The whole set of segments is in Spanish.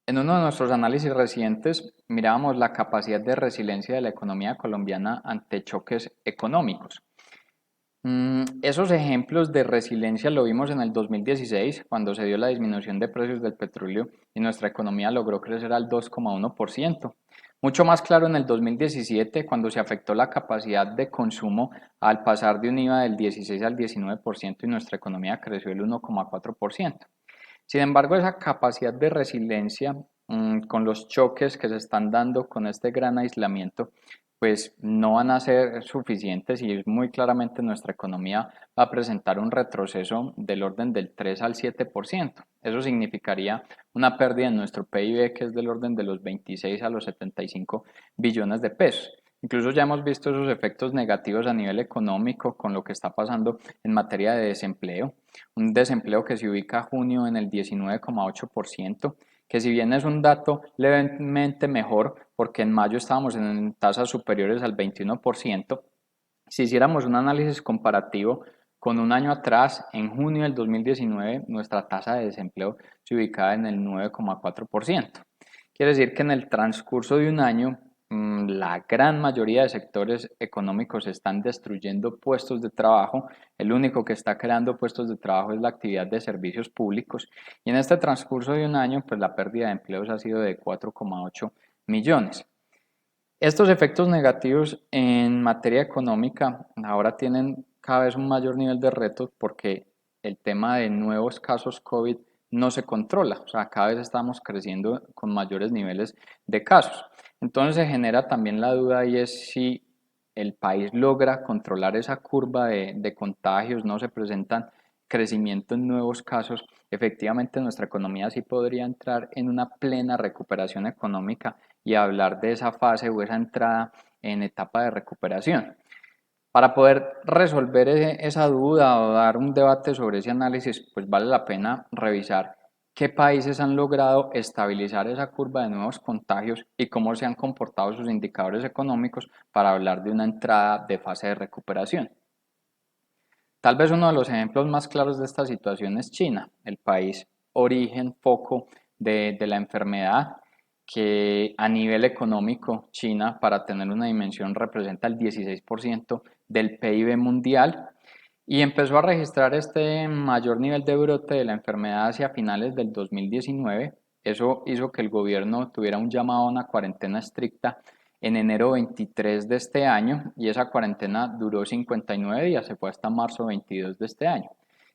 En uno de nuestros análisis recientes mirábamos la capacidad de resiliencia de la economía colombiana ante choques económicos. Esos ejemplos de resiliencia lo vimos en el 2016, cuando se dio la disminución de precios del petróleo y nuestra economía logró crecer al 2,1%. Mucho más claro en el 2017, cuando se afectó la capacidad de consumo al pasar de un IVA del 16 al 19% y nuestra economía creció el 1,4%. Sin embargo, esa capacidad de resiliencia con los choques que se están dando con este gran aislamiento, pues no van a ser suficientes y muy claramente nuestra economía va a presentar un retroceso del orden del 3 al 7%. Eso significaría una pérdida en nuestro PIB que es del orden de los 26 a los 75 billones de pesos. Incluso ya hemos visto esos efectos negativos a nivel económico con lo que está pasando en materia de desempleo, un desempleo que se ubica a junio en el 19,8%, que si bien es un dato levemente mejor, porque en mayo estábamos en tasas superiores al 21%, si hiciéramos un análisis comparativo con un año atrás, en junio del 2019, nuestra tasa de desempleo se ubicaba en el 9,4%. Quiere decir que en el transcurso de un año, la gran mayoría de sectores económicos están destruyendo puestos de trabajo. El único que está creando puestos de trabajo es la actividad de servicios públicos. Y en este transcurso de un año, pues la pérdida de empleos ha sido de 4,8 millones. Estos efectos negativos en materia económica ahora tienen cada vez un mayor nivel de reto porque el tema de nuevos casos COVID no se controla, o sea, cada vez estamos creciendo con mayores niveles de casos. Entonces se genera también la duda y es si el país logra controlar esa curva de contagios, no se presentan crecimiento en nuevos casos, efectivamente nuestra economía sí podría entrar en una plena recuperación económica y hablar de esa fase o esa entrada en etapa de recuperación. Para poder resolver esa duda o dar un debate sobre ese análisis, pues vale la pena revisar qué países han logrado estabilizar esa curva de nuevos contagios y cómo se han comportado sus indicadores económicos para hablar de una entrada de fase de recuperación. Tal vez uno de los ejemplos más claros de esta situación es China, el país origen, foco de la enfermedad, que a nivel económico China, para tener una dimensión, representa el 16% del PIB mundial y empezó a registrar este mayor nivel de brote de la enfermedad hacia finales del 2019. Eso hizo que el gobierno tuviera un llamado a una cuarentena estricta en enero 23 de este año y esa cuarentena duró 59 días, se fue hasta marzo 22 de este año.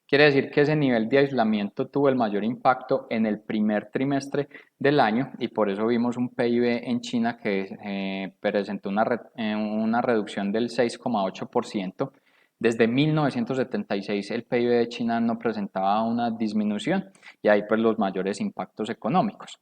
Quiere decir que ese nivel de aislamiento tuvo el mayor impacto en el primer trimestre del año y por eso vimos un PIB en China que presentó una reducción del 6,8%. Desde 1976 el PIB de China no presentaba una disminución y ahí pues los mayores impactos económicos.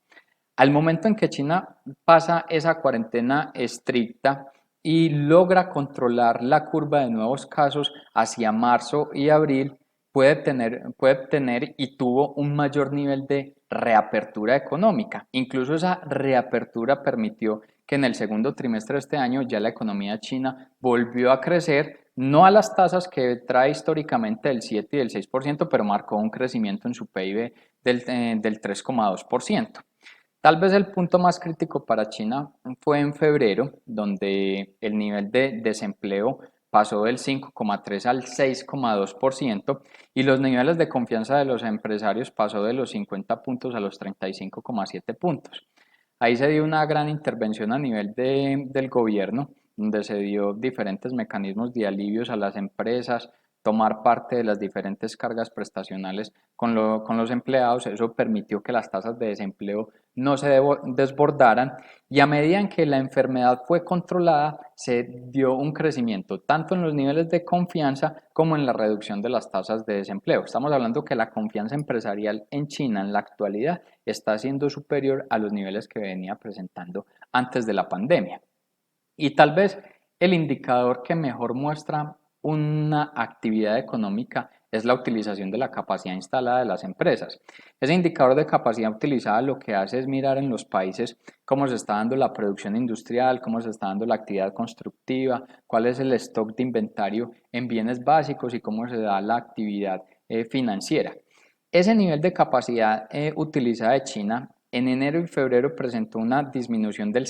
Al momento en que China pasa esa cuarentena estricta y logra controlar la curva de nuevos casos hacia marzo y abril, puede tener y tuvo un mayor nivel de reapertura económica. Incluso esa reapertura permitió que en el segundo trimestre de este año ya la economía china volvió a crecer, no a las tasas que trae históricamente del 7 y del 6%, pero marcó un crecimiento en su PIB del 3,2%. Tal vez el punto más crítico para China fue en febrero, donde el nivel de desempleo pasó del 5,3 al 6,2% y los niveles de confianza de los empresarios pasó de los 50 puntos a los 35,7 puntos. Ahí se dio una gran intervención a nivel del gobierno, donde se dio diferentes mecanismos de alivios a las empresas, tomar parte de las diferentes cargas prestacionales con los empleados. Eso permitió que las tasas de desempleo no se desbordaran y a medida en que la enfermedad fue controlada, se dio un crecimiento tanto en los niveles de confianza como en la reducción de las tasas de desempleo. Estamos hablando que la confianza empresarial en China en la actualidad está siendo superior a los niveles que venía presentando antes de la pandemia. Y tal vez el indicador que mejor muestra una actividad económica es la utilización de la capacidad instalada de las empresas. Ese indicador de capacidad utilizada lo que hace es mirar en los países cómo se está dando la producción industrial, cómo se está dando la actividad constructiva, cuál es el stock de inventario en bienes básicos y cómo se da la actividad financiera. Ese nivel de capacidad utilizada de China en enero y febrero presentó una disminución del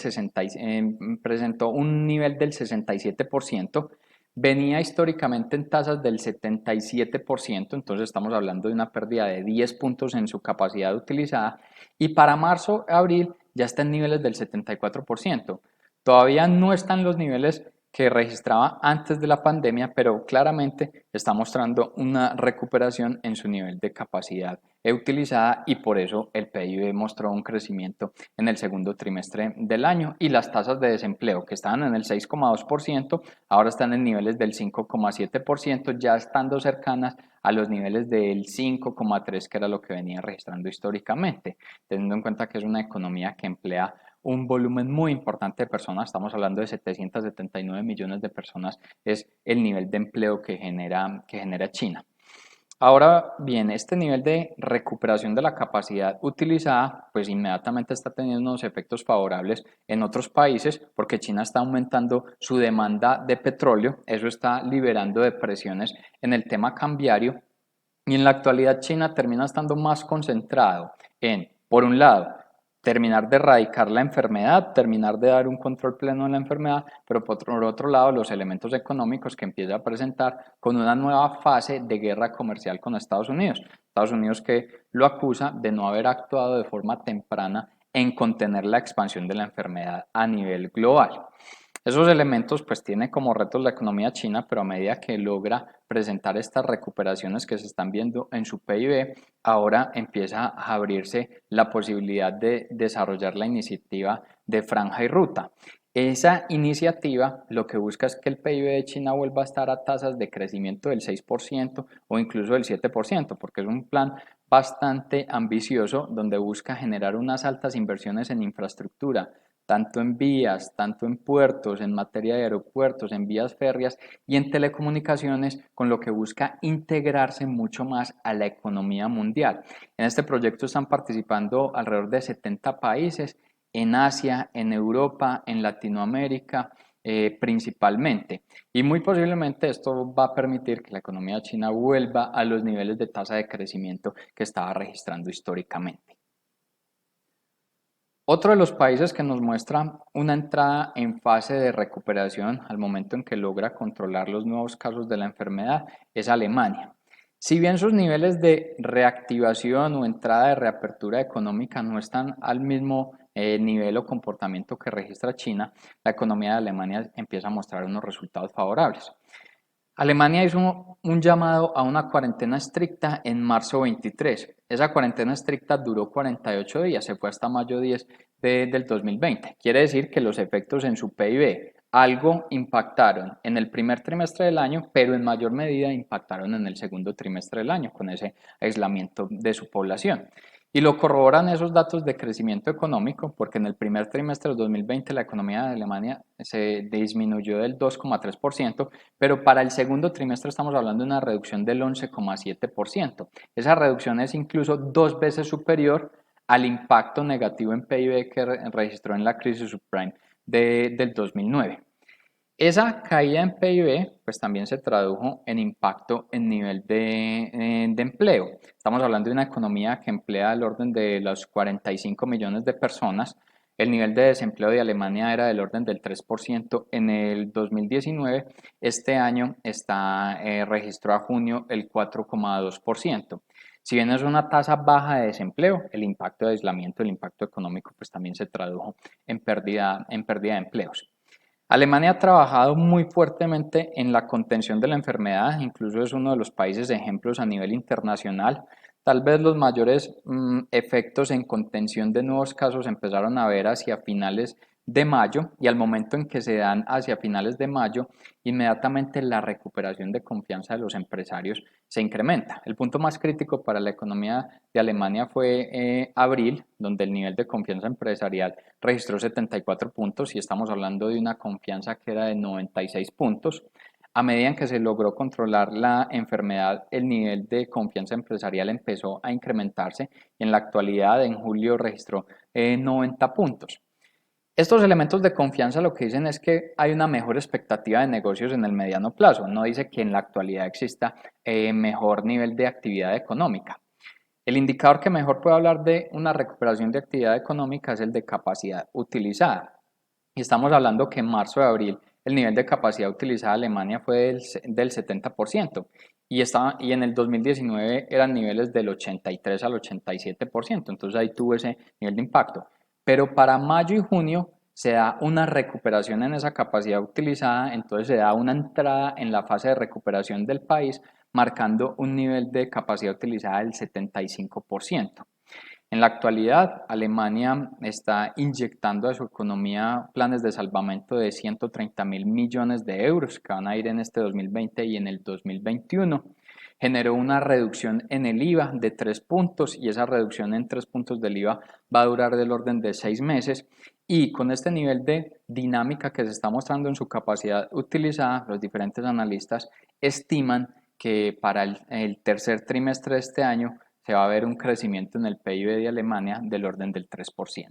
presentó un nivel del 67%, venía históricamente en tasas del 77%, entonces estamos hablando de una pérdida de 10 puntos en su capacidad utilizada, y para marzo-abril ya está en niveles del 74%. Todavía no están los niveles que registraba antes de la pandemia, pero claramente está mostrando una recuperación en su nivel de capacidad utilizada y por eso el PIB mostró un crecimiento en el segundo trimestre del año y las tasas de desempleo que estaban en el 6,2% ahora están en niveles del 5,7%, ya estando cercanas a los niveles del 5,3% que era lo que venía registrando históricamente, teniendo en cuenta que es una economía que emplea un volumen muy importante de personas, estamos hablando de 779 millones de personas, es el nivel de empleo que genera China. Ahora bien, este nivel de recuperación de la capacidad utilizada, pues inmediatamente está teniendo unos efectos favorables en otros países porque China está aumentando su demanda de petróleo, eso está liberando depresiones en el tema cambiario y en la actualidad China termina estando más concentrado en, por un lado, terminar de erradicar la enfermedad, terminar de dar un control pleno de la enfermedad, pero por otro lado los elementos económicos que empieza a presentar con una nueva fase de guerra comercial con Estados Unidos. Estados Unidos que lo acusa de no haber actuado de forma temprana en contener la expansión de la enfermedad a nivel global. Esos elementos pues tiene como retos la economía china, pero a medida que logra presentar estas recuperaciones que se están viendo en su PIB, ahora empieza a abrirse la posibilidad de desarrollar la iniciativa de franja y ruta. Esa iniciativa lo que busca es que el PIB de China vuelva a estar a tasas de crecimiento del 6% o incluso del 7%, porque es un plan bastante ambicioso donde busca generar unas altas inversiones en infraestructura, tanto en vías, tanto en puertos, en materia de aeropuertos, en vías férreas y en telecomunicaciones, con lo que busca integrarse mucho más a la economía mundial. En este proyecto están participando alrededor de 70 países en Asia, en Europa, en Latinoamérica, principalmente. Y muy posiblemente esto va a permitir que la economía china vuelva a los niveles de tasa de crecimiento que estaba registrando históricamente. Otro de los países que nos muestra una entrada en fase de recuperación al momento en que logra controlar los nuevos casos de la enfermedad es Alemania. Si bien sus niveles de reactivación o entrada de reapertura económica no están al mismo nivel o comportamiento que registra China, la economía de Alemania empieza a mostrar unos resultados favorables. Alemania hizo un llamado a una cuarentena estricta en marzo 23. Esa cuarentena estricta duró 48 días, se fue hasta mayo 10 del 2020. Quiere decir que los efectos en su PIB algo impactaron en el primer trimestre del año, pero en mayor medida impactaron en el segundo trimestre del año con ese aislamiento de su población. Y lo corroboran esos datos de crecimiento económico, porque en el primer trimestre del 2020 la economía de Alemania se disminuyó del 2,3%, pero para el segundo trimestre estamos hablando de una reducción del 11,7%. Esa reducción es incluso 2 veces superior al impacto negativo en PIB que registró en la crisis subprime del 2009. Esa caída en PIB pues también se tradujo en impacto en nivel de empleo. Estamos hablando de una economía que emplea al orden de los 45 millones de personas. El nivel de desempleo de Alemania era del orden del 3% en el 2019. Este año registró a junio el 4,2%. Si bien es una tasa baja de desempleo, el impacto de aislamiento, el impacto económico pues también se tradujo en pérdida de empleos. Alemania ha trabajado muy fuertemente en la contención de la enfermedad, incluso es uno de los países ejemplos a nivel internacional. Tal vez los mayores efectos en contención de nuevos casos empezaron a ver hacia finales de mayo y al momento en que se dan hacia finales de mayo, inmediatamente la recuperación de confianza de los empresarios se incrementa. El punto más crítico para la economía de Alemania fue abril, donde el nivel de confianza empresarial registró 74 puntos y estamos hablando de una confianza que era de 96 puntos. A medida en que se logró controlar la enfermedad, el nivel de confianza empresarial empezó a incrementarse y en la actualidad en julio registró 90 puntos. Estos elementos de confianza lo que dicen es que hay una mejor expectativa de negocios en el mediano plazo, no dice que en la actualidad exista mejor nivel de actividad económica. El indicador que mejor puede hablar de una recuperación de actividad económica es el de capacidad utilizada. Y estamos hablando que en marzo de abril el nivel de capacidad utilizada de Alemania fue del 70% y en el 2019 eran niveles del 83 al 87%, entonces ahí tuvo ese nivel de impacto. Pero para mayo y junio se da una recuperación en esa capacidad utilizada, entonces se da una entrada en la fase de recuperación del país, marcando un nivel de capacidad utilizada del 75%. En la actualidad, Alemania está inyectando a su economía planes de salvamento de 130.000 millones de euros que van a ir en este 2020 y en el 2021. Generó una reducción en el IVA de 3 puntos y esa reducción en 3 puntos del IVA va a durar del orden de 6 meses. Y con este nivel de dinámica que se está mostrando en su capacidad utilizada, los diferentes analistas estiman que para el tercer trimestre de este año se va a ver un crecimiento en el PIB de Alemania del orden del 3%.